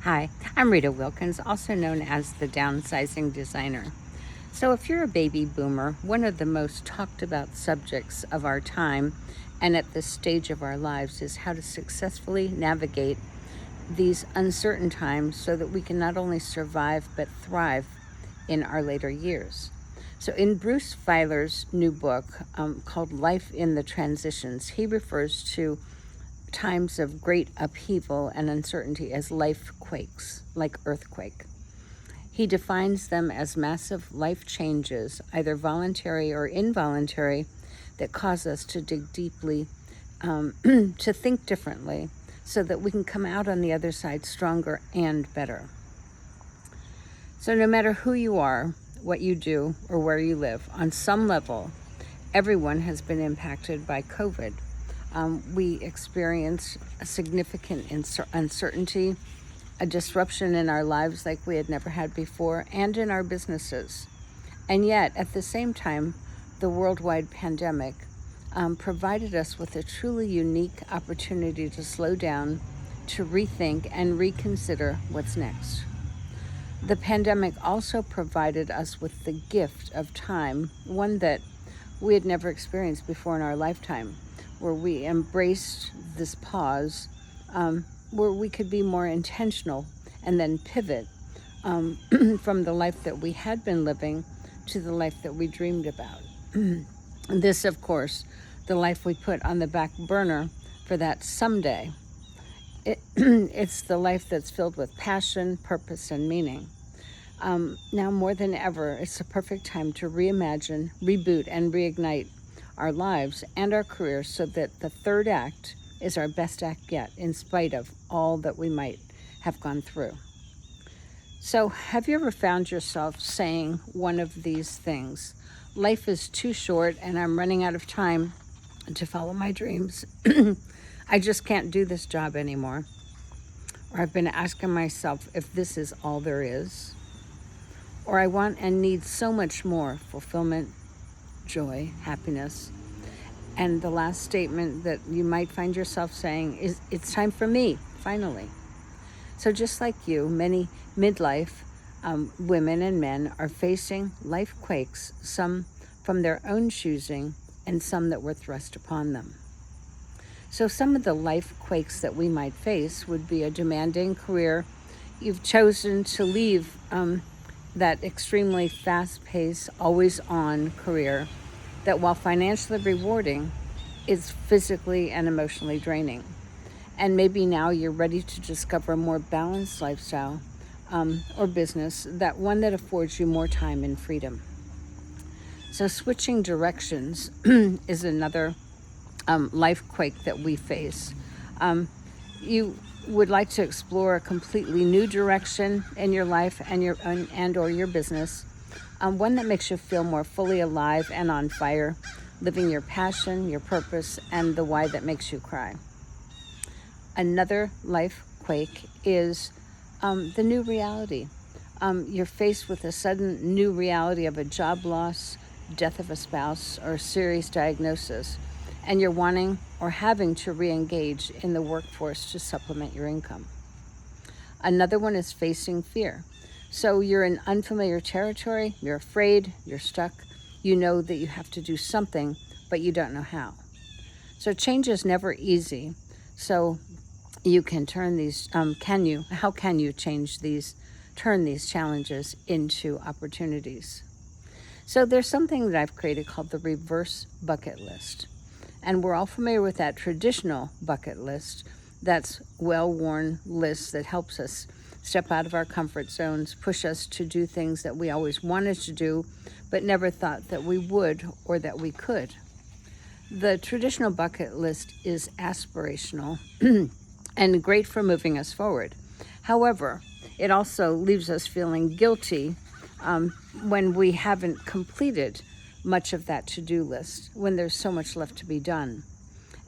Hi, I'm Rita Wilkins, also known as the Downsizing Designer. So, if you're a baby boomer, one of the most talked about subjects of our time and at this stage of our lives is how to successfully navigate these uncertain times so that we can not only survive but thrive in our later years. So, in Bruce Feiler's new book called Life in the Transitions, he refers to times of great upheaval and uncertainty as life quakes, like earthquake. He defines them as massive life changes, either voluntary or involuntary, that cause us to dig deeply, to think differently, so that we can come out on the other side stronger and better. So no matter who you are, what you do, or where you live, on some level, everyone has been impacted by COVID. We experienced a significant uncertainty, a disruption in our lives like we had never had before, and in our businesses. And yet, at the same time, the worldwide pandemic provided us with a truly unique opportunity to slow down, to rethink, and reconsider what's next. The pandemic also provided us with the gift of time, one that we had never experienced before in our lifetime, where we embraced this pause, where we could be more intentional and then pivot from the life that we had been living to the life that we dreamed about. This, of course, the life we put on the back burner for that someday. It's the life that's filled with passion, purpose, and meaning. Now more than ever, it's the perfect time to reimagine, reboot, and reignite our lives and our careers so that the third act is our best act yet, in spite of all that we might have gone through. So, have you ever found yourself saying one of these things? Life is too short and I'm running out of time to follow my dreams. I just can't do this job anymore. Or I've been asking myself if this is all there is. Or I want and need so much more fulfillment, joy, happiness. And the last statement that you might find yourself saying is, it's time for me, finally. So just like you, many midlife women and men are facing life quakes, some from their own choosing and some that were thrust upon them. So some of the life quakes that we might face would be a demanding career. You've chosen to leave that extremely fast-paced, always-on career that, while financially rewarding, is physically and emotionally draining. And maybe now you're ready to discover a more balanced lifestyle or business, that one that affords you more time and freedom. So switching directions is another life quake that we face. You would like to explore a completely new direction in your life and or your business, one that makes you feel more fully alive and on fire, living your passion, your purpose, and the why that makes you cry. Another life quake is the new reality. You're faced with a sudden new reality of a job loss, death of a spouse, or a serious diagnosis, and you're wanting or having to re-engage in the workforce to supplement your income. Another one is facing fear. So you're in unfamiliar territory, you're afraid, you're stuck, you know that you have to do something, but you don't know how. So change is never easy. So you can turn these, how can you turn these challenges into opportunities? So there's something that I've created called the reverse bucket list. And we're all familiar with that traditional bucket list, that's well-worn list that helps us step out of our comfort zones, push us to do things that we always wanted to do, but never thought that we would or that we could. The traditional bucket list is aspirational and great for moving us forward. However, it also leaves us feeling guilty when we haven't completed much of that to-do list, when there's so much left to be done,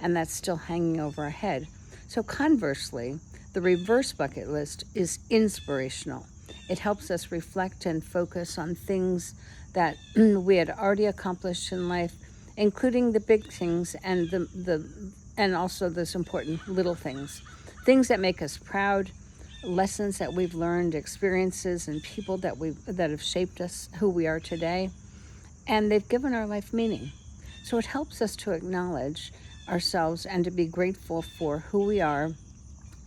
and that's still hanging over our head. So conversely, the reverse bucket list is inspirational. It helps us reflect and focus on things that we had already accomplished in life, including the big things and and also those important little things that make us proud, lessons that we've learned, experiences, and people that have shaped us, who we are today, and they've given our life meaning. So it helps us to acknowledge ourselves and to be grateful for who we are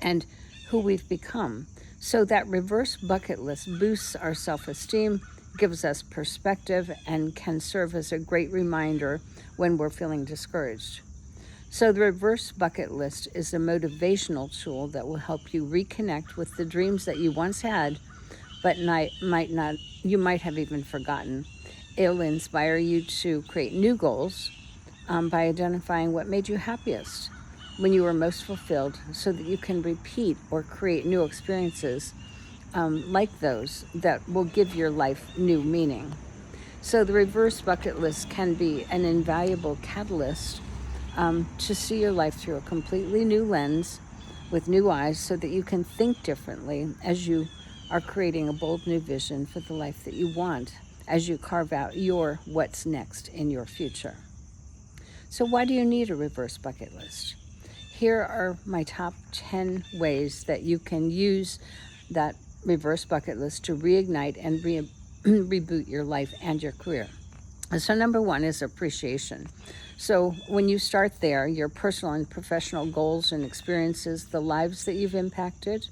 and who we've become. So that reverse bucket list boosts our self-esteem, gives us perspective, and can serve as a great reminder when we're feeling discouraged. So the reverse bucket list is a motivational tool that will help you reconnect with the dreams that you once had, but you might have even forgotten. It'll inspire you to create new goals by identifying what made you happiest when you were most fulfilled, so that you can repeat or create new experiences like those that will give your life new meaning. So the reverse bucket list can be an invaluable catalyst to see your life through a completely new lens with new eyes, so that you can think differently as you are creating a bold new vision for the life that you want, as you carve out your what's next in your future. So why do you need a reverse bucket list? Here are my top 10 ways that you can use that reverse bucket list to reignite and reboot your life and your career. So number one is appreciation. So when you start there, your personal and professional goals and experiences, the lives that you've impacted,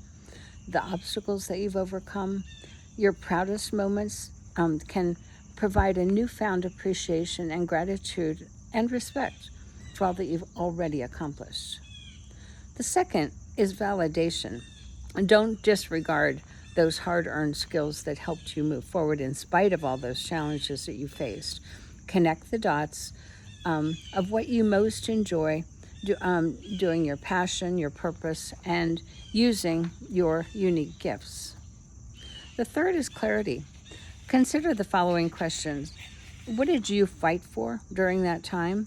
the obstacles that you've overcome, your proudest moments can provide a newfound appreciation and gratitude and respect for all that you've already accomplished. The second is validation. Don't disregard those hard-earned skills that helped you move forward in spite of all those challenges that you faced. Connect the dots of what you most enjoy doing, your passion, your purpose, and using your unique gifts. The third is clarity. Consider the following questions. What did you fight for during that time?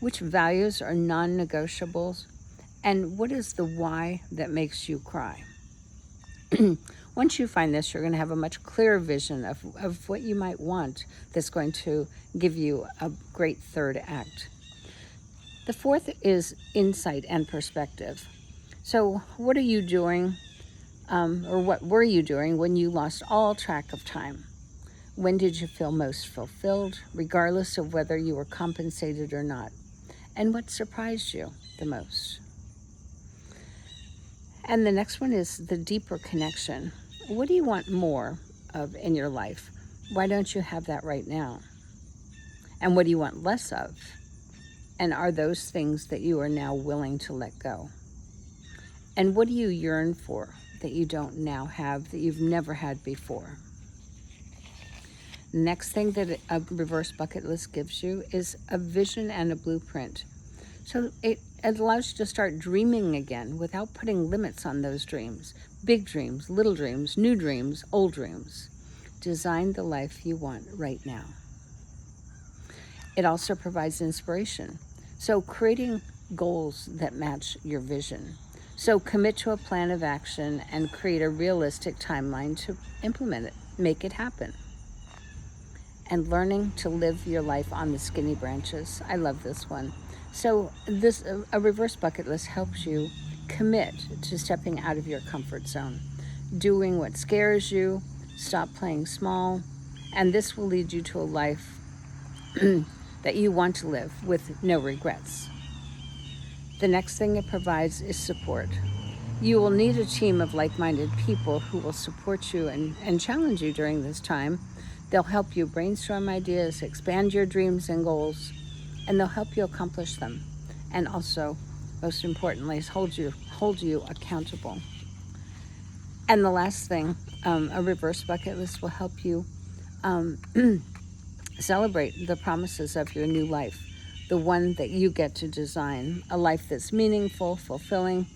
Which values are non-negotiables? And what is the why that makes you cry? Once you find this, you're going to have a much clearer vision of what you might want that's going to give you a great third act. The fourth is insight and perspective. So what are you doing, or what were you doing when you lost all track of time? When did you feel most fulfilled, regardless of whether you were compensated or not? And what surprised you the most? And the next one is the deeper connection. What do you want more of in your life? Why don't you have that right now? And what do you want less of? And are those things that you are now willing to let go? And what do you yearn for that you don't now have, that you've never had before? Next thing that a reverse bucket list gives you is a vision and a blueprint. So it allows you to start dreaming again without putting limits on those dreams. Big dreams, little dreams, new dreams, old dreams. Design the life you want right now. It also provides inspiration. So creating goals that match your vision. So commit to a plan of action and create a realistic timeline to implement it, make it happen. And learning to live your life on the skinny branches. I love this one. So a reverse bucket list helps you commit to stepping out of your comfort zone, doing what scares you, stop playing small, and this will lead you to a life that you want to live with no regrets. The next thing it provides is support. You will need a team of like-minded people who will support you and challenge you during this time. They'll help you brainstorm ideas, expand your dreams and goals, and they'll help you accomplish them. And also, most importantly, is hold you accountable. And the last thing, a reverse bucket list will help you celebrate the promises of your new life, the one that you get to design, a life that's meaningful, fulfilling,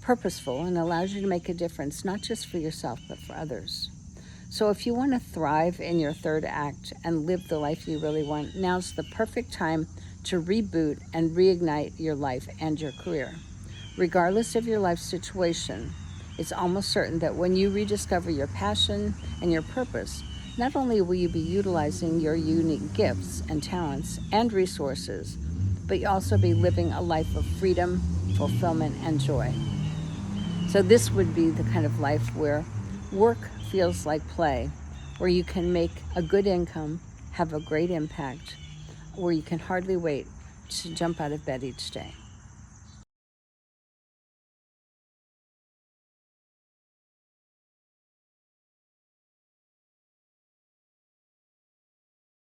purposeful, and allows you to make a difference, not just for yourself, but for others. So if you want to thrive in your third act and live the life you really want, now's the perfect time to reboot and reignite your life and your career. Regardless of your life situation, it's almost certain that when you rediscover your passion and your purpose, not only will you be utilizing your unique gifts and talents and resources, but you'll also be living a life of freedom, fulfillment, and joy. So this would be the kind of life where work feels like play, where you can make a good income, have a great impact, where you can hardly wait to jump out of bed each day.